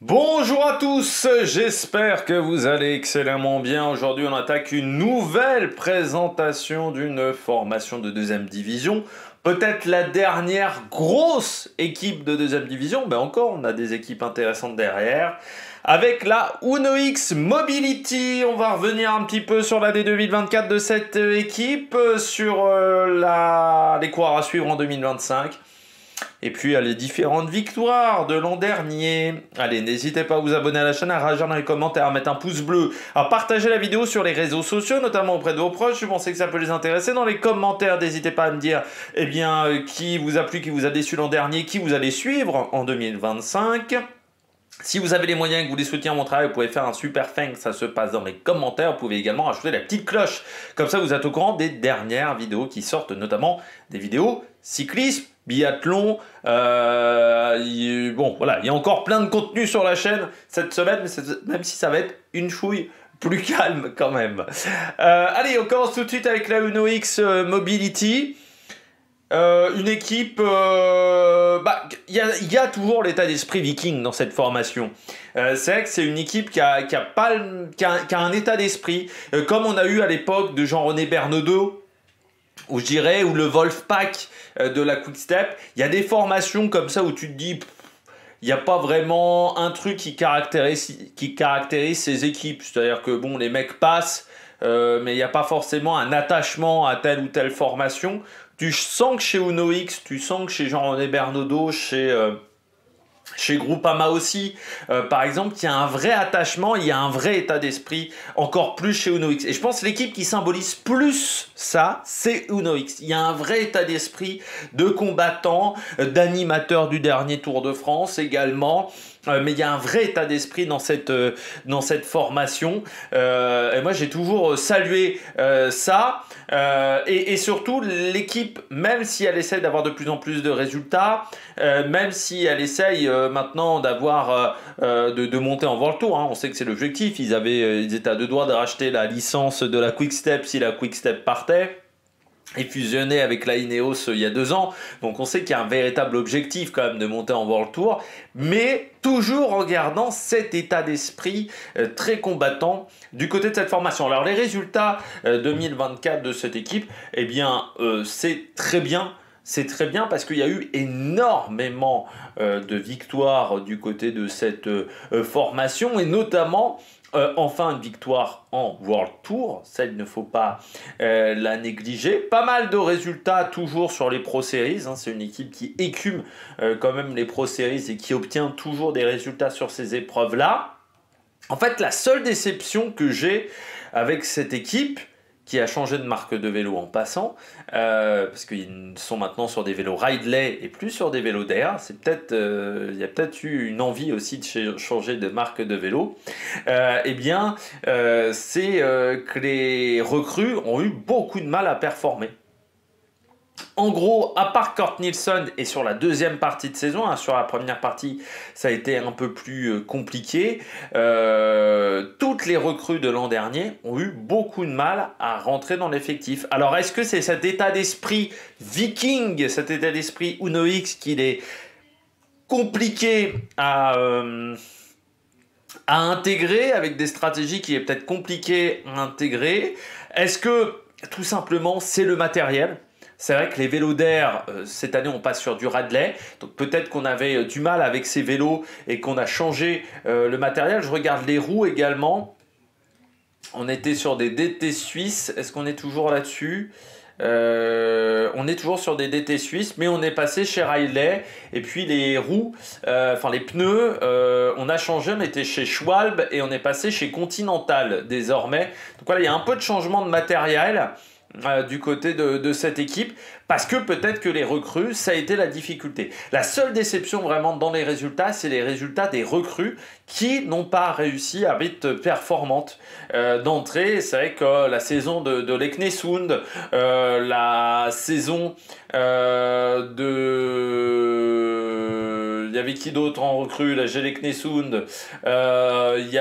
Bonjour à tous, j'espère que vous allez excellemment bien. Aujourd'hui, on attaque une nouvelle présentation d'une formation de deuxième division. Peut-être la dernière grosse équipe de deuxième division, mais encore, on a des équipes intéressantes derrière. Avec la UnoX Mobility, on va revenir un petit peu sur l'année 2024 de cette équipe, sur les coureurs à suivre en 2025. Et puis les différentes victoires de l'an dernier. Allez, n'hésitez pas à vous abonner à la chaîne, à réagir dans les commentaires, à mettre un pouce bleu, à partager la vidéo sur les réseaux sociaux, notamment auprès de vos proches. Je pensais que ça peut les intéresser. Dans les commentaires, n'hésitez pas à me dire qui vous a plu, qui vous a déçu l'an dernier, qui vous allez suivre en 2025. Si vous avez les moyens et que vous voulez soutenir mon travail, vous pouvez faire un super thanks, ça se passe dans les commentaires. Vous pouvez également rajouter la petite cloche. Comme ça, vous êtes au courant des dernières vidéos qui sortent, notamment des vidéos cyclisme, biathlon. Bon, voilà, il y a encore plein de contenu sur la chaîne cette semaine, même si ça va être une chouille plus calme quand même. Allez, on commence tout de suite avec la UnoX Mobility. Une équipe, y a toujours l'état d'esprit viking dans cette formation. C'est vrai que c'est une équipe qui a un état d'esprit, comme on a eu à l'époque de Jean-René Bernaudot, ou je dirais, ou le Wolfpack de la Quick Step. Il y a des formations comme ça où tu te dis, il n'y a pas vraiment un truc qui caractérise ces équipes. C'est-à-dire que bon, les mecs passent, mais il n'y a pas forcément un attachement à telle ou telle formation. Tu sens que chez UnoX, tu sens que chez Jean-René Bernaudot, chez Groupama aussi, par exemple, il y a un vrai attachement, il y a un vrai état d'esprit, encore plus chez UnoX. Et je pense que l'équipe qui symbolise plus ça, c'est UnoX. Il y a un vrai état d'esprit de combattant, d'animateur du dernier Tour de France également. Mais il y a un vrai état d'esprit dans cette formation. Et moi, j'ai toujours salué ça. Et surtout, l'équipe, même si elle essaie d'avoir de plus en plus de résultats, même si elle essaye maintenant de monter en World Tour, hein, on sait que c'est l'objectif. Ils étaient à deux doigts de racheter la licence de la Quick Step si la Quick Step partait. Et fusionné avec la Ineos il y a 2 ans. Donc on sait qu'il y a un véritable objectif quand même de monter en World Tour, mais toujours en gardant cet état d'esprit très combattant du côté de cette formation. Alors les résultats 2024 de cette équipe, eh bien c'est très bien. C'est très bien parce qu'il y a eu énormément de victoires du côté de cette formation et notamment enfin une victoire en World Tour, ça il ne faut pas la négliger. Pas mal de résultats toujours sur les Pro Series, hein. C'est une équipe qui écume quand même les Pro Series et qui obtient toujours des résultats sur ces épreuves-là. En fait, la seule déception que j'ai avec cette équipe, qui a changé de marque de vélo en passant, parce qu'ils sont maintenant sur des vélos Ridley et plus sur des vélos d'air. C'est peut-être, il y a peut-être eu une envie aussi de changer de marque de vélo. C'est que les recrues ont eu beaucoup de mal à performer. En gros, à part Kurt Nielsen et sur la deuxième partie de saison, hein, sur la première partie, ça a été un peu plus compliqué. Toutes les recrues de l'an dernier ont eu beaucoup de mal à rentrer dans l'effectif. Alors, est-ce que c'est cet état d'esprit viking, cet état d'esprit UnoX qu'il est compliqué à intégrer, avec des stratégies qui est peut-être compliqué à intégrer? Est-ce que tout simplement c'est le matériel? C'est vrai que les vélos d'air, cette année, on passe sur du Radley. Donc peut-être qu'on avait du mal avec ces vélos et qu'on a changé le matériel. Je regarde les roues également. On était sur des DT suisses. Est-ce qu'on est toujours là-dessus? On est toujours sur des DT suisses, mais on est passé chez Riley. Et puis les roues, les pneus, on a changé. On était chez Schwalbe et on est passé chez Continental désormais. Donc voilà, il y a un peu de changement de matériel du côté de cette équipe, parce que peut-être que les recrues, ça a été la difficulté. La seule déception vraiment dans les résultats, c'est les résultats des recrues qui n'ont pas réussi à être performantes d'entrée. C'est vrai que la saison de Leknesund, la saison il y avait qui d'autre en recrue? La Leknesund, il y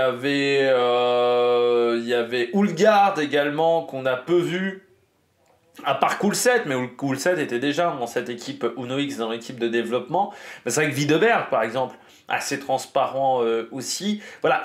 avait Ulgard également qu'on a peu vu. À part Coolset, mais Coolset était déjà dans cette équipe UnoX, dans l'équipe de développement. Mais c'est vrai que Wideberg, par exemple, assez transparent aussi. Voilà,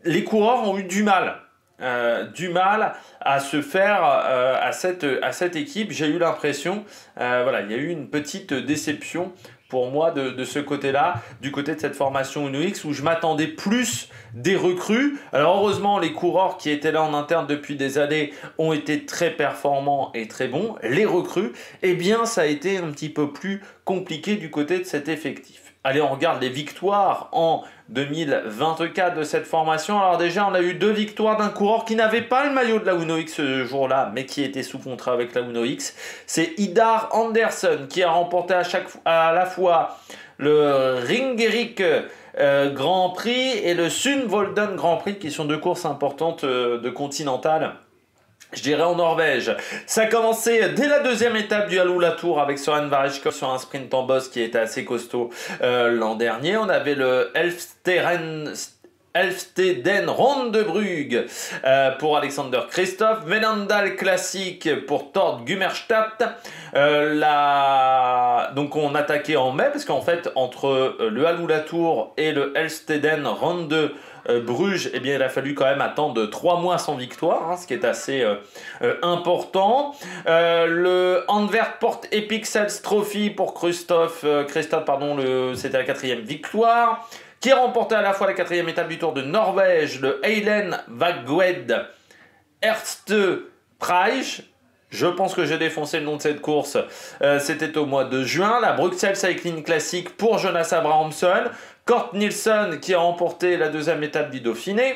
les coureurs ont eu du mal à se faire à cette équipe. J'ai eu l'impression, voilà, il y a eu une petite déception pour moi de ce côté-là, du côté de cette formation Uno X où je m'attendais plus des recrues. Alors heureusement, les coureurs qui étaient là en interne depuis des années ont été très performants et très bons. Les recrues, eh bien ça a été un petit peu plus compliqué du côté de cet effectif. Allez, on regarde les victoires en 2024 de cette formation. Alors déjà, on a eu 2 victoires d'un coureur qui n'avait pas le maillot de la Uno X ce jour-là, mais qui était sous contrat avec la Uno X. C'est Idar Andersen qui a remporté à la fois le Ringerike Grand Prix et le Sundvolden Grand Prix, qui sont 2 courses importantes de Continental. Je dirais en Norvège. Ça a commencé dès la 2e étape du Alula Tour avec Søren Varechkov sur un sprint en boss qui était assez costaud l'an dernier. On avait le Elfsteden Ronde Brugge pour Alexander Kristoff, Venendal Classic pour Tord Gummerstadt. Donc on attaquait en mai parce qu'en fait entre le Alula Tour et le Elfsteden Ronde Bruges, eh bien, il a fallu quand même attendre 3 mois sans victoire, ce qui est assez important. Le Antwerp Port Epic Sales Trophy pour Christophe, c'était la 4e victoire, qui a remporté à la fois la 4e étape du Tour de Norvège, le Eilen Vagwed Erste Prize. Je pense que j'ai défoncé le nom de cette course. C'était au mois de juin. La Bruxelles Cycling Classic pour Jonas Abrahamsson. Kort Nielsen qui a remporté la 2e étape du Dauphiné.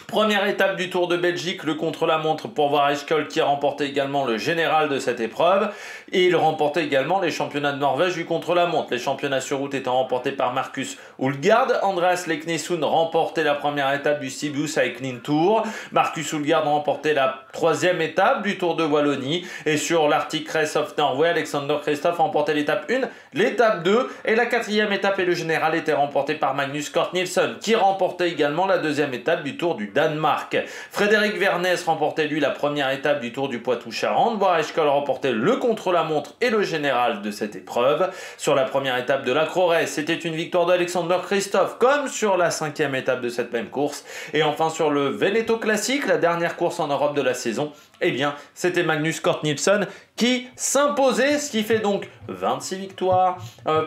Première étape du Tour de Belgique, le contre-la-montre pour Varechkol qui a remporté également le général de cette épreuve. Et il remportait également les championnats de Norvège du contre-la-montre. Les championnats sur route étant remportés par Markus Ulgaard. Andreas Leknesund remportait la première étape du Sibiu Cycling Tour. Markus Ulgaard remportait la 3e étape du Tour de Wallonie. Et sur l'Arctic Race of Norway, Alexander Kristoff remportait l'étape 1, l'étape 2 et la 4e étape et le général était remporté par Magnus Cort Nielsen qui remportait également la 2e étape du Tour du Danemark. Frédéric Vernes remportait lui la première étape du Tour du Poitou-Charentes. Varechkol remportait le contre-la-montre et le général de cette épreuve. Sur la première étape de la Crorès, c'était une victoire d'Alexander Kristoff comme sur la 5e étape de cette même course. Et enfin sur le Veneto Classic, la dernière course en Europe de la saison, eh bien c'était Magnus Cort Nielsen qui s'imposait, ce qui fait donc 26 victoires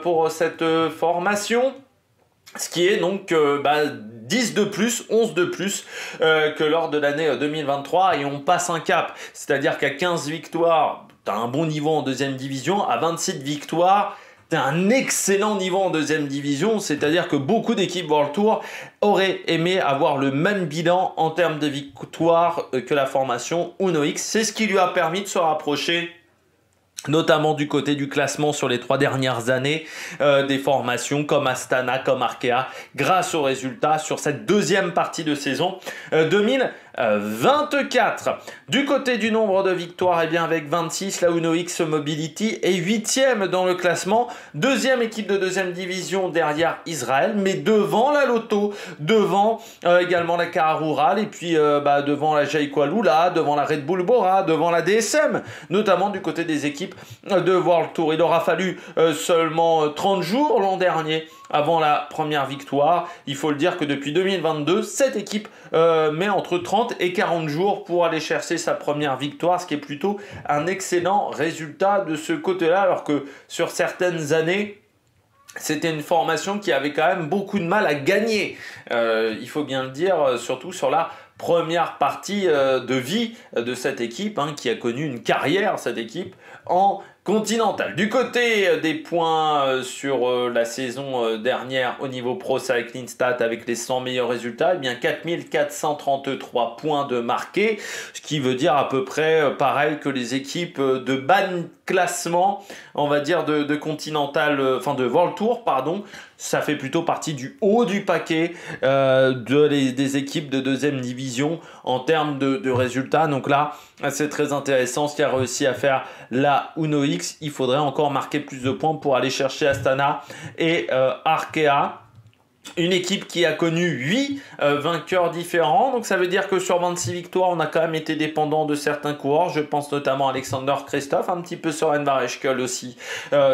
pour cette formation. Ce qui est donc 10 de plus, 11 de plus que lors de l'année 2023 et on passe un cap. C'est-à-dire qu'à 15 victoires, tu as un bon niveau en 2e division, à 27 victoires, tu as un excellent niveau en 2e division, c'est-à-dire que beaucoup d'équipes World Tour auraient aimé avoir le même bilan en termes de victoires que la formation Uno X. C'est ce qui lui a permis de se rapprocher notamment du côté du classement sur les 3 dernières années des formations comme Astana, comme Arkea, grâce aux résultats sur cette 2e partie de saison 2024. Du côté du nombre de victoires, eh bien avec 26, la Uno X Mobility est 8e dans le classement, 2e équipe de 2e division derrière Israël, mais devant la Lotto, devant également la Cara Rural, et puis devant la Jayco Alula, devant la Red Bull Bora, devant la DSM, notamment du côté des équipes de World Tour. Il aura fallu seulement 30 jours l'an dernier avant la première victoire. Il faut le dire que depuis 2022, cette équipe met entre 30 et 40 jours pour aller chercher sa première victoire, ce qui est plutôt un excellent résultat de ce côté-là, alors que sur certaines années, c'était une formation qui avait quand même beaucoup de mal à gagner. Il faut bien le dire, surtout sur la première partie de vie de cette équipe, qui a connu une carrière, cette équipe, en continental. Du côté des points sur la saison dernière au niveau Pro Cycling Stat avec les 100 meilleurs résultats, eh bien 4433 points de marqués, ce qui veut dire à peu près pareil que les équipes de bas de classement, on va dire de continental, de World Tour, pardon. Ça fait plutôt partie du haut du paquet des équipes de 2e division en termes de résultats. Donc là, c'est très intéressant ce qu'a réussi à faire la Uno X. Il faudrait encore marquer plus de points pour aller chercher Astana et Arkea. Une équipe qui a connu 8 vainqueurs différents, donc ça veut dire que sur 26 victoires, on a quand même été dépendant de certains coureurs. Je pense notamment à Alexander Kristoff, un petit peu Søren Varechkel aussi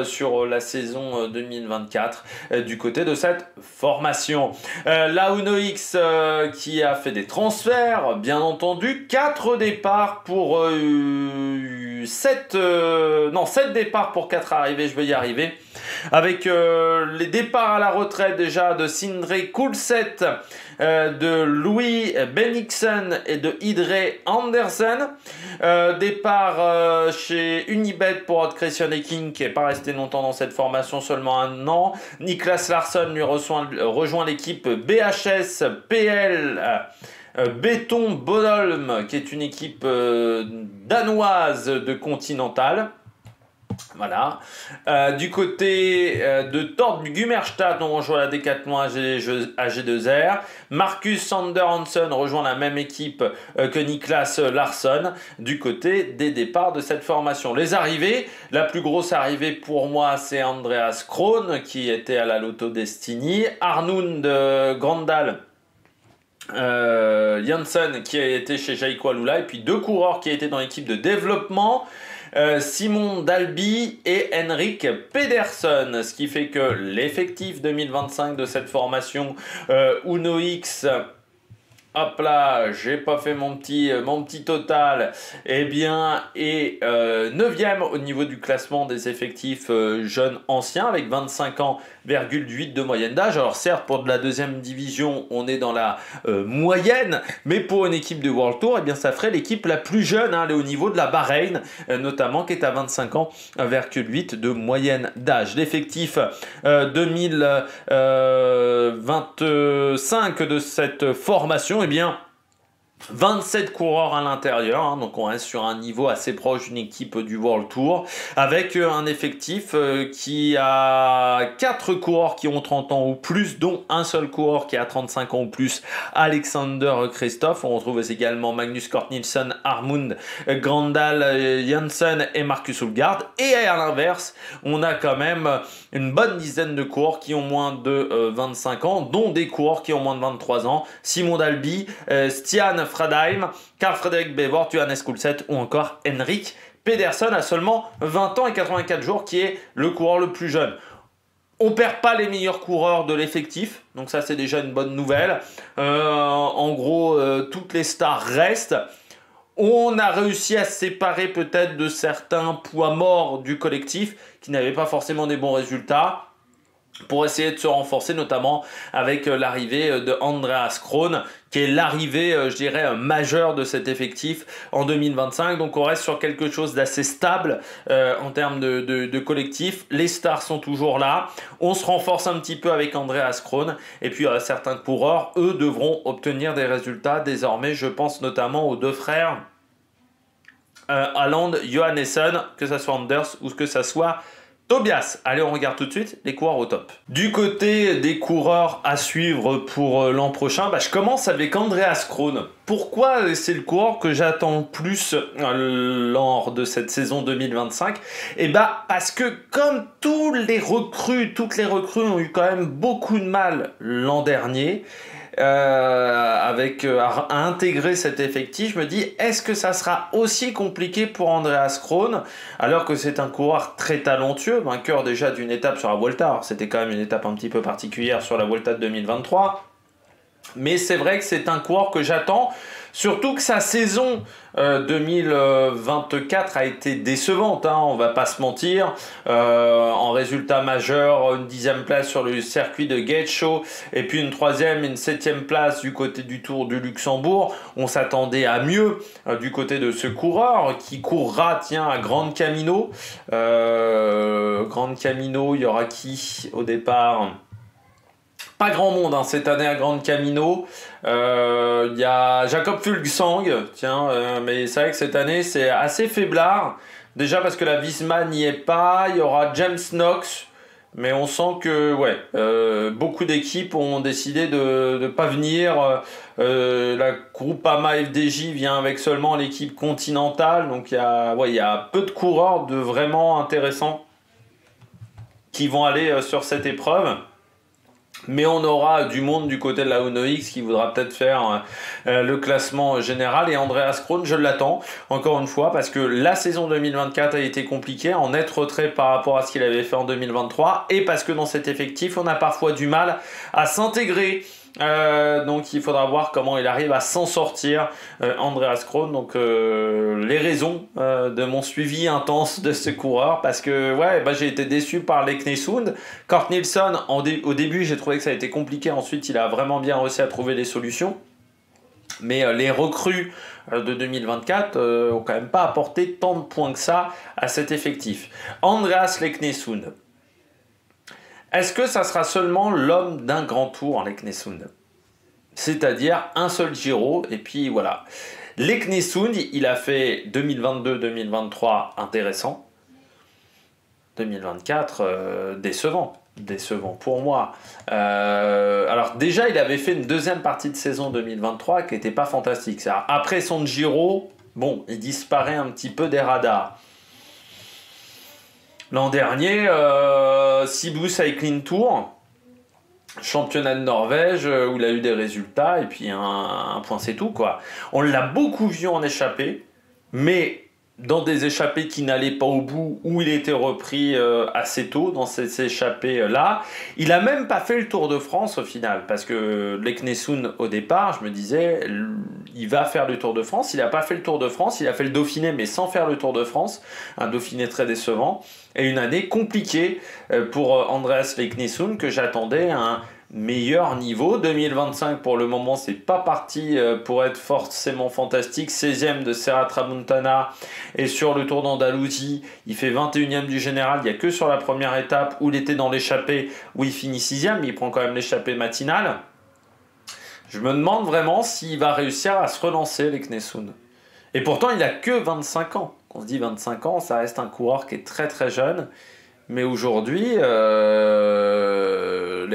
sur la saison 2024 du côté de cette formation. La Uno X qui a fait des transferts, bien entendu, 4 départs pour 7 départs pour 4 arrivées, je vais y arriver. Avec les départs à la retraite déjà de Sindre Kulset, de Louis Bennigsen et de Idre Andersen. Départ chez Unibet pour Odd Christian Eking qui n'est pas resté longtemps dans cette formation, seulement 1 an. Niklas Larsson lui rejoint l'équipe BHS PL. Béton Bodholm qui est une équipe danoise de Continental. Voilà. Du côté de Tord Gumerstadt, on rejoint la Décathlon AG2R. Marcus Sander Hansen rejoint la même équipe que Niklas Larsson du côté des départs de cette formation. Les arrivées, la plus grosse arrivée pour moi, c'est Andreas Krohn qui était à la Lotto Destiny. Arnund Grandal. Janssen qui a été chez Jayco Alula, et puis 2 coureurs qui étaient dans l'équipe de développement, Simon Dalby et Henrik Pedersen, ce qui fait que l'effectif 2025 de cette formation Uno X, hop là, j'ai pas fait mon petit total, eh bien, est 9e au niveau du classement des effectifs jeunes anciens avec 25 ans, 8 de moyenne d'âge. Alors certes, pour de la deuxième division, on est dans la moyenne, mais pour une équipe de World Tour, eh bien, ça ferait l'équipe la plus jeune, hein, au niveau de la Bahreïn, notamment, qui est à 25 ans, 8 de moyenne d'âge. L'effectif 2025 de cette formation, eh bien, 27 coureurs à l'intérieur, hein, donc on reste sur un niveau assez proche d'une équipe du World Tour, avec un effectif qui a 4 coureurs qui ont 30 ans ou plus, dont un seul coureur qui a 35 ans ou plus, Alexander Kristoff. On retrouve également Magnus Cort Nielsen, Armund Grandal, Janssen et Marcus Ulgaard. Et à l'inverse, on a quand même une bonne dizaine de coureurs qui ont moins de 25 ans, dont des coureurs qui ont moins de 23 ans, Simon Dalby, Stian Fradheim, Carl Fredrik Bevort, Johannes Kulset ou encore Henrik Pedersen à seulement 20 ans et 84 jours, qui est le coureur le plus jeune. On perd pas les meilleurs coureurs de l'effectif, donc ça c'est déjà une bonne nouvelle. En gros, toutes les stars restent. On a réussi à se séparer peut-être de certains poids morts du collectif qui n'avaient pas forcément des bons résultats, pour essayer de se renforcer, notamment avec l'arrivée de Andreas Krohn, qui est l'arrivée, je dirais, majeure de cet effectif en 2025. Donc on reste sur quelque chose d'assez stable en termes de collectif. Les stars sont toujours là. On se renforce un petit peu avec Andreas Krohn. Et puis certains coureurs, eux, devront obtenir des résultats désormais. Je pense notamment aux 2 frères Alland Johannesson, que ça soit Anders ou que ça soit Tobias. Allez, on regarde tout de suite les coureurs au top. Du côté des coureurs à suivre pour l'an prochain, je commence avec Andreas Krohn. Pourquoi c'est le coureur que j'attends plus lors de cette saison 2025 ? Parce que comme toutes les recrues ont eu quand même beaucoup de mal l'an dernier, à intégrer cet effectif, je me dis, est-ce que ça sera aussi compliqué pour Andreas Krohn, alors que c'est un coureur très talentueux, vainqueur déjà d'une étape sur la Vuelta. Alors, c'était quand même une étape un petit peu particulière sur la Vuelta de 2023, mais c'est vrai que c'est un coureur que j'attends, surtout que sa saison 2024 a été décevante, hein, on va pas se mentir. En résultat majeur, une 10e place sur le circuit de Getxo, et puis une 3e, une 7e place du côté du Tour du Luxembourg. On s'attendait à mieux du côté de ce coureur qui courra, à Grande Camino. Grande Camino, il y aura qui au départ ? Pas grand monde cette année à Grande Camino. Il y a Jakob Fuglsang, mais c'est vrai que cette année c'est assez faiblard. Déjà parce que la Visma n'y est pas. Il y aura James Knox, mais on sent que beaucoup d'équipes ont décidé de ne pas venir. La Groupama FDJ vient avec seulement l'équipe continentale, donc il y a peu de coureurs de vraiment intéressants qui vont aller sur cette épreuve. Mais on aura du monde du côté de la Uno X qui voudra peut-être faire le classement général. Et Andreas Kron, je l'attends encore une fois parce que la saison 2024 a été compliquée, en net retrait par rapport à ce qu'il avait fait en 2023 et parce que dans cet effectif, on a parfois du mal à s'intégrer. Donc il faudra voir comment il arrive à s'en sortir, Andreas Kron. Donc les raisons de mon suivi intense de ce coureur, parce que ouais, j'ai été déçu par Leknessund. Kort Nielsen, au début j'ai trouvé que ça a été compliqué, ensuite il a vraiment bien réussi à trouver des solutions. Mais les recrues de 2024 ont quand même pas apporté tant de points que ça à cet effectif. Andreas Leknessund. Est-ce que ça sera seulement l'homme d'un grand tour en Leknessund? C'est-à-dire un seul Giro, et puis voilà. Leknessund, il a fait 2022-2023 intéressant. 2024, décevant. Décevant pour moi. Alors déjà, il avait fait une deuxième partie de saison 2023 qui n'était pas fantastique. Après son Giro, bon, il disparaît un petit peu des radars. L'an dernier, Sibu Cycling Tour, championnat de Norvège, où il a eu des résultats, et puis un point c'est tout, quoi. On l'a beaucoup vu en échappée, mais dans des échappées qui n'allaient pas au bout, où il était repris assez tôt dans ces échappées-là. Il n'a même pas fait le Tour de France au final, parce que Leknessund, au départ, je me disais, il va faire le Tour de France. Il n'a pas fait le Tour de France, il a fait le Dauphiné, mais sans faire le Tour de France. Un Dauphiné très décevant. Et une année compliquée pour Andreas Leknessund, que j'attendais à un meilleur niveau. 2025 pour le moment c'est pas parti pour être forcément fantastique. 16e de Serra Tramontana, et sur le Tour d'Andalousie il fait 21e du général. Il n'y a que sur la première étape où il était dans l'échappée où il finit 6e, mais il prend quand même l'échappée matinale. Je me demande vraiment s'il va réussir à se relancer, Leknessund. Et pourtant il a que 25 ans. On se dit 25 ans, ça reste un coureur qui est très très jeune. Mais aujourd'hui, les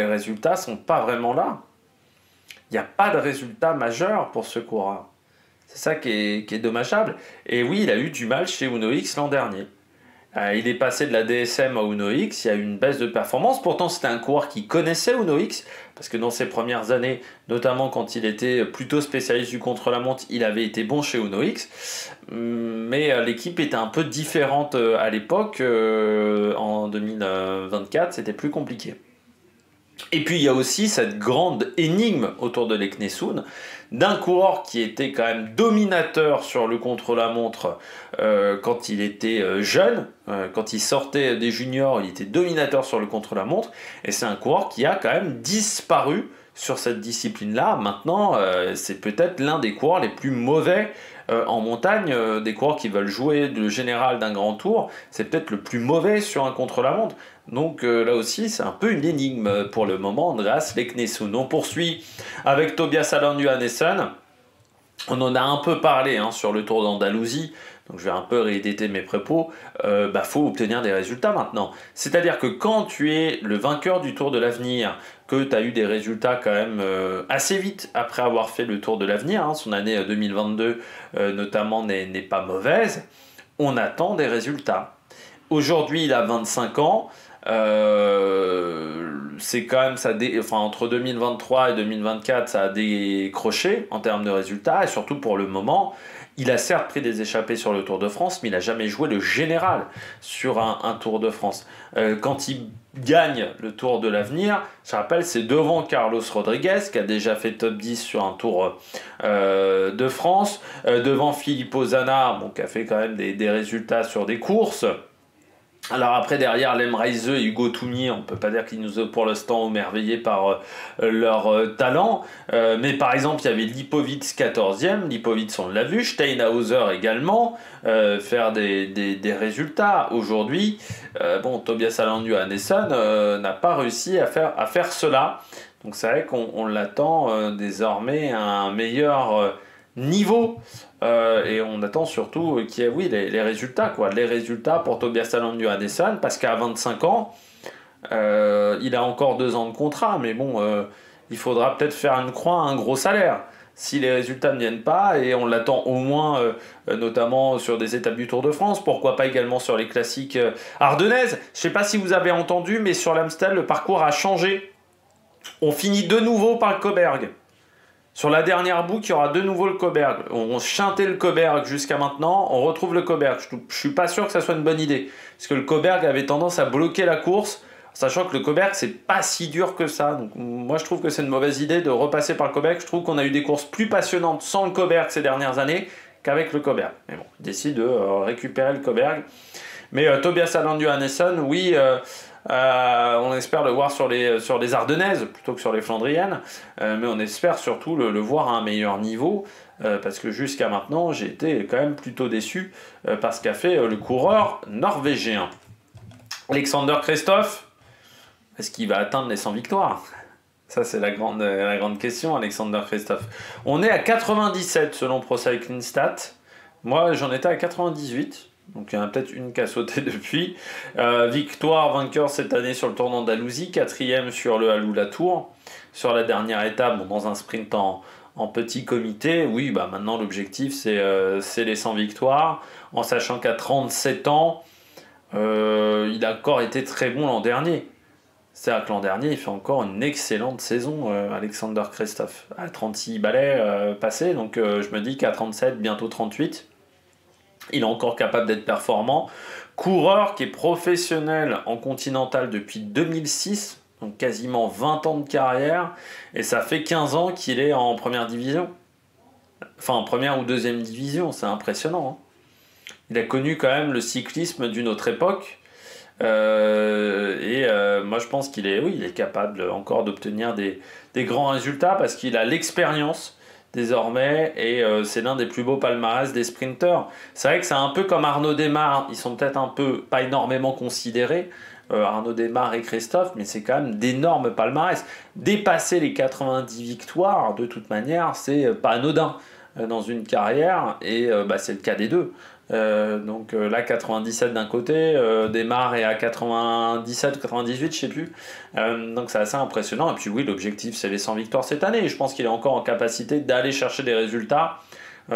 résultats sont pas vraiment là. Il n'y a pas de résultat majeur pour ce coureur. C'est ça qui est dommageable. Et oui, il a eu du mal chez Uno X l'an dernier. Il est passé de la DSM à Uno X, il y a eu une baisse de performance. Pourtant, c'était un coureur qui connaissait Uno X, parce que dans ses premières années, notamment quand il était plutôt spécialiste du contre-la-montre, il avait été bon chez Uno X. Mais l'équipe était un peu différente à l'époque. En 2024, c'était plus compliqué. Et puis il y a aussi cette grande énigme autour de Leknessund, d'un coureur qui était quand même dominateur sur le contre-la-montre quand il était jeune, quand il sortait des juniors, il était dominateur sur le contre-la-montre, et c'est un coureur qui a quand même disparu sur cette discipline-là. Maintenant, c'est peut-être l'un des coureurs les plus mauvais en montagne, des coureurs qui veulent jouer le général d'un grand tour, c'est peut-être le plus mauvais sur un contre-la-montre. Donc là aussi, c'est un peu une énigme pour le moment, Andreas Leknessund. On poursuit avec Tobias Allan Johannessen. On en a un peu parlé sur le Tour d'Andalousie, donc je vais un peu rééditer mes propos. Faut obtenir des résultats maintenant. C'est-à-dire que quand tu es le vainqueur du Tour de l'Avenir, que tu as eu des résultats quand même assez vite après avoir fait le Tour de l'Avenir, son année 2022 notamment n'est pas mauvaise, on attend des résultats. Aujourd'hui, il a 25 ans. C'est quand même entre 2023 et 2024 ça a décroché en termes de résultats, et surtout pour le moment il a certes pris des échappées sur le Tour de France, mais il n'a jamais joué le général sur un Tour de France. Quand il gagne le Tour de l'Avenir, je rappelle, c'est devant Carlos Rodriguez qui a déjà fait top 10 sur un Tour de France, devant Filippo Zana qui a fait quand même des résultats sur des courses. Alors après, derrière Lemreise et Hugo Toumier, on ne peut pas dire qu'ils nous ont pour l'instant émerveillés par leur talent. Mais par exemple, il y avait Lipovitz 14e. Lipovitz, on l'a vu. Steinhauser également, faire des résultats. Aujourd'hui, Tobias Allan Johannessen n'a pas réussi à faire cela. Donc c'est vrai qu'on l'attend désormais à un meilleur niveau. Et on attend surtout qu'il y ait les résultats, les résultats pour Tobias Allan Johannessen, parce qu'à 25 ans il a encore 2 ans de contrat, mais il faudra peut-être faire une croix à un gros salaire si les résultats ne viennent pas, et on l'attend au moins notamment sur des étapes du Tour de France, pourquoi pas également sur les classiques ardennaises. Je ne sais pas si vous avez entendu, mais sur l'Amstel le parcours a changé. On finit de nouveau par le Koberg. Sur la dernière boucle, il y aura de nouveau le Koberg. On chantait le Koberg jusqu'à maintenant, on retrouve le Koberg. Je ne suis pas sûr que ça soit une bonne idée. Parce que le Koberg avait tendance à bloquer la course, sachant que le Koberg, c'est pas si dur que ça. Donc moi, je trouve que c'est une mauvaise idée de repasser par le Koberg. Je trouve qu'on a eu des courses plus passionnantes sans le Koberg ces dernières années qu'avec le Koberg. Mais bon, il décide de récupérer le Koberg. Mais Tobias Allan Johannesson, oui... on espère le voir sur les Ardennaises plutôt que sur les Flandriennes, mais on espère surtout le voir à un meilleur niveau, parce que jusqu'à maintenant j'ai été quand même plutôt déçu par ce qu'a fait le coureur norvégien. Alexander Kristoff, est-ce qu'il va atteindre les 100 victoires? Ça c'est la grande question, Alexander Kristoff. On est à 97 selon Pro Cycling Stats, moi j'en étais à 98. Donc il y en a peut-être une qui a sauté depuis. Vainqueur cette année sur le Tour d'Andalousie, 4e sur le Alula Tour. Sur la dernière étape, bon, dans un sprint en petit comité, oui, bah maintenant l'objectif c'est les 100 victoires, en sachant qu'à 37 ans, il a encore été très bon l'an dernier. C'est-à-dire que l'an dernier, il fait encore une excellente saison, Alexander Kristoff. À 36 balais passés, donc je me dis qu'à 37, bientôt 38, il est encore capable d'être performant. Coureur qui est professionnel en continental depuis 2006, donc quasiment 20 ans de carrière, et ça fait 15 ans qu'il est en première division. Enfin, en première ou deuxième division, c'est impressionnant. Hein. Il a connu quand même le cyclisme d'une autre époque. Moi, je pense qu'il est, oui, il est capable encore d'obtenir des grands résultats parce qu'il a l'expérience désormais, et c'est l'un des plus beaux palmarès des sprinteurs. C'est vrai que c'est un peu comme Arnaud Démare, ils sont peut-être un peu, pas énormément considérés, Arnaud Démare et Kristoff, mais c'est quand même d'énormes palmarès. Dépasser les 90 victoires, de toute manière, c'est pas anodin dans une carrière, et c'est le cas des deux. Donc là 97 d'un côté, Démare est à 97 ou 98 je sais plus, donc c'est assez impressionnant. Et puis oui, l'objectif c'est les 100 victoires cette année, et je pense qu'il est encore en capacité d'aller chercher des résultats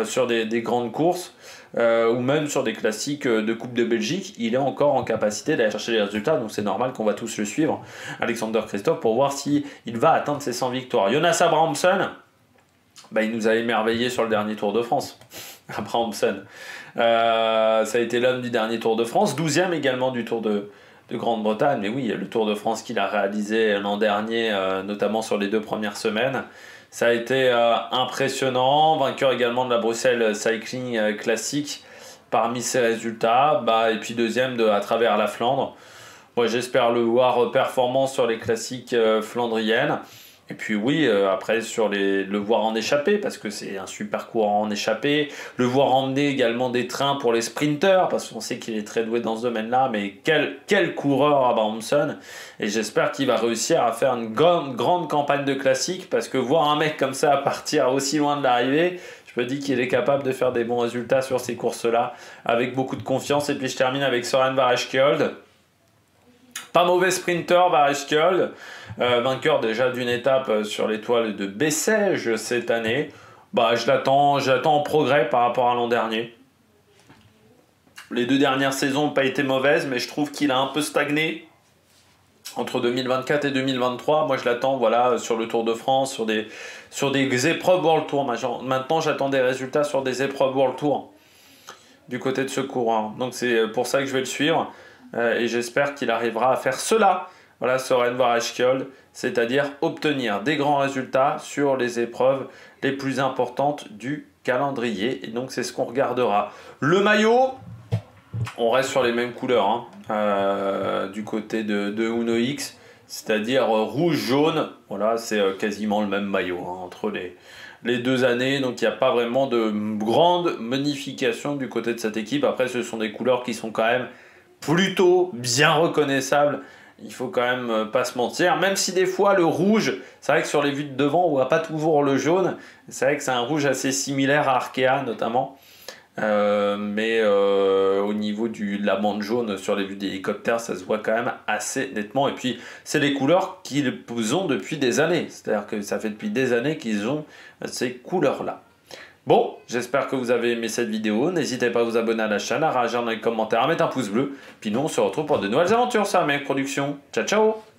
sur des grandes courses, ou même sur des classiques de Coupe de Belgique. Il est encore en capacité d'aller chercher des résultats, donc c'est normal qu'on va tous le suivre, Alexander Kristoff, pour voir si il va atteindre ses 100 victoires. Jonas Abrahamsson, il nous a émerveillé sur le dernier Tour de France. Abrahamsson, ça a été l'homme du dernier Tour de France, 12e également du Tour de Grande-Bretagne. Mais oui, le Tour de France qu'il a réalisé l'an dernier, notamment sur les 2 premières semaines, ça a été impressionnant. Vainqueur également de la Bruxelles Cycling Classic parmi ses résultats, et puis deuxième à travers la Flandre. Moi, j'espère le voir performant sur les classiques flandriennes. Et puis oui, après le voir en échappée, parce que c'est un super courant en échappée, le voir emmener également des trains pour les sprinteurs, parce qu'on sait qu'il est très doué dans ce domaine-là, mais quel coureur Abrahamsson, et j'espère qu'il va réussir à faire une grande campagne de classique, parce que voir un mec comme ça partir aussi loin de l'arrivée, je me dis qu'il est capable de faire des bons résultats sur ces courses-là, avec beaucoup de confiance. Et puis je termine avec Søren Vareskjold. Pas mauvais sprinter, Vareskjold, vainqueur déjà d'une étape sur l'étoile de Bessèges cette année. J'attends en progrès par rapport à l'an dernier. Les 2 dernières saisons n'ont pas été mauvaises, mais je trouve qu'il a un peu stagné entre 2024 et 2023. Moi, je l'attends sur le Tour de France, sur des épreuves World Tour. Maintenant, j'attends des résultats sur des épreuves World Tour du côté de ce coureur. Donc, c'est pour ça que je vais le suivre. Et j'espère qu'il arrivera à faire cela, Søren Vareskjold, c'est-à-dire obtenir des grands résultats sur les épreuves les plus importantes du calendrier. Et donc c'est ce qu'on regardera. Le maillot, on reste sur les mêmes couleurs du côté de Uno X, c'est-à-dire rouge-jaune. Voilà, c'est quasiment le même maillot entre les 2 années, donc il n'y a pas vraiment de grande modification du côté de cette équipe. Après, ce sont des couleurs qui sont quand même plutôt bien reconnaissable, il faut quand même pas se mentir, même si des fois le rouge, c'est vrai que sur les vues de devant on voit pas toujours le jaune, c'est vrai que c'est un rouge assez similaire à Arkea notamment, mais au niveau de la bande jaune sur les vues d'hélicoptère, ça se voit quand même assez nettement. Et puis c'est les couleurs qu'ils ont depuis des années, c'est-à-dire que ça fait depuis des années qu'ils ont ces couleurs là. Bon, j'espère que vous avez aimé cette vidéo. N'hésitez pas à vous abonner à la chaîne, à réagir dans les commentaires, à mettre un pouce bleu. Puis nous, on se retrouve pour de nouvelles aventures sur la Production. Ciao, ciao!